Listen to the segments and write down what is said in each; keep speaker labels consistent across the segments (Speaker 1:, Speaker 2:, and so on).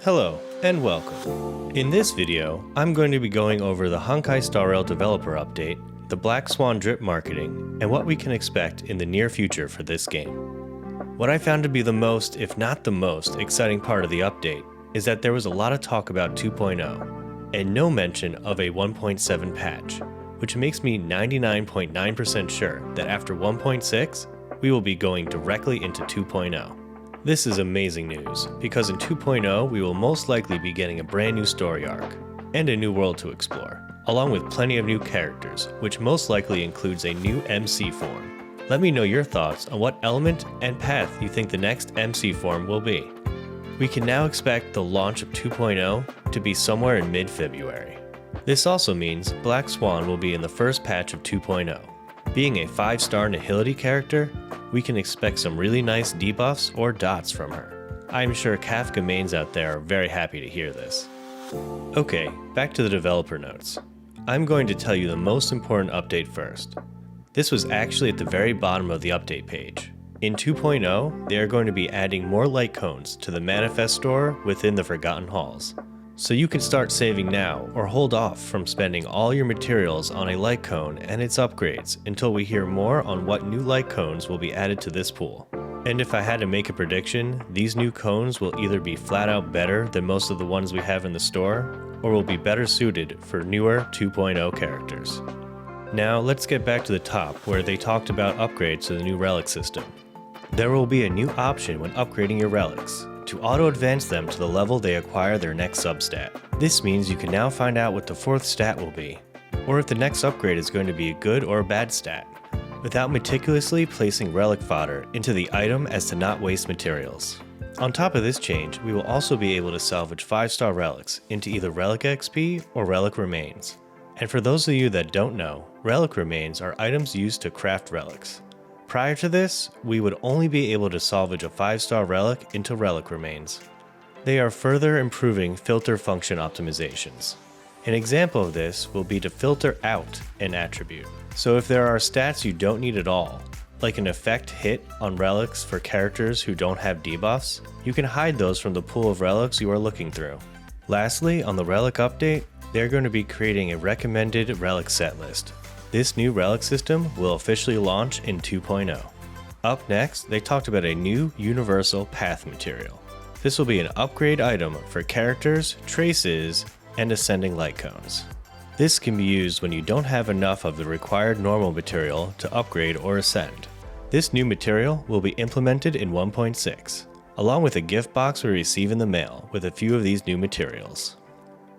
Speaker 1: Hello and welcome. In this video, I'm going to be going over the Honkai Star Rail developer update, the Black Swan drip marketing, and what we can expect in the near future for this game. What I found to be the most, if not the most, exciting part of the update is that there was a lot of talk about 2.0 and no mention of a 1.7 patch, which makes me 99.9% sure that after 1.6, we will be going directly into 2.0. This is amazing news, because in 2.0 we will most likely be getting a brand new story arc, and a new world to explore, along with plenty of new characters, which most likely includes a new MC form. Let me know your thoughts on what element and path you think the next MC form will be. We can now expect the launch of 2.0 to be somewhere in mid-February. This also means Black Swan will be in the first patch of 2.0. Being a 5-star Nihility character, we can expect some really nice debuffs or dots from her. I'm sure Kafka mains out there are very happy to hear this. Okay, back to the developer notes. I'm going to tell you the most important update first. This was actually at the very bottom of the update page. In 2.0, they are going to be adding more light cones to the manifest store within the Forgotten Halls. So you can start saving now or hold off from spending all your materials on a light cone and its upgrades until we hear more on what new light cones will be added to this pool. And if I had to make a prediction, these new cones will either be flat out better than most of the ones we have in the store, or will be better suited for newer 2.0 characters. Now let's get back to the top where they talked about upgrades to the new relic system. There will be a new option when upgrading your relics, to auto-advance them to the level they acquire their next substat. This means you can now find out what the 4th stat will be, or if the next upgrade is going to be a good or a bad stat, without meticulously placing relic fodder into the item as to not waste materials. On top of this change, we will also be able to salvage 5-star relics into either relic XP or relic remains. And for those of you that don't know, relic remains are items used to craft relics. Prior to this, we would only be able to salvage a 5-star relic into relic remains. They are further improving filter function optimizations. An example of this will be to filter out an attribute. So if there are stats you don't need at all, like an effect hit on relics for characters who don't have debuffs, you can hide those from the pool of relics you are looking through. Lastly, on the relic update, they're going to be creating a recommended relic set list. This new relic system will officially launch in 2.0. Up next, they talked about a new universal path material. This will be an upgrade item for characters, traces, and ascending light cones. This can be used when you don't have enough of the required normal material to upgrade or ascend. This new material will be implemented in 1.6, along with a gift box we receive in the mail with a few of these new materials.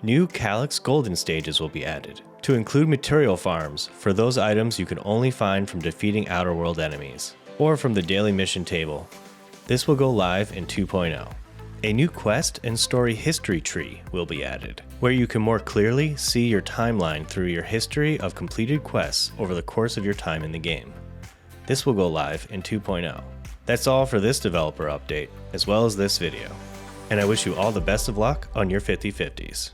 Speaker 1: New Calyx Golden stages will be added, to include material farms for those items you can only find from defeating Outer World enemies, or from the daily mission table. This will go live in 2.0. A new quest and story history tree will be added, where you can more clearly see your timeline through your history of completed quests over the course of your time in the game. This will go live in 2.0. That's all for this developer update, as well as this video. And I wish you all the best of luck on your 50/50s.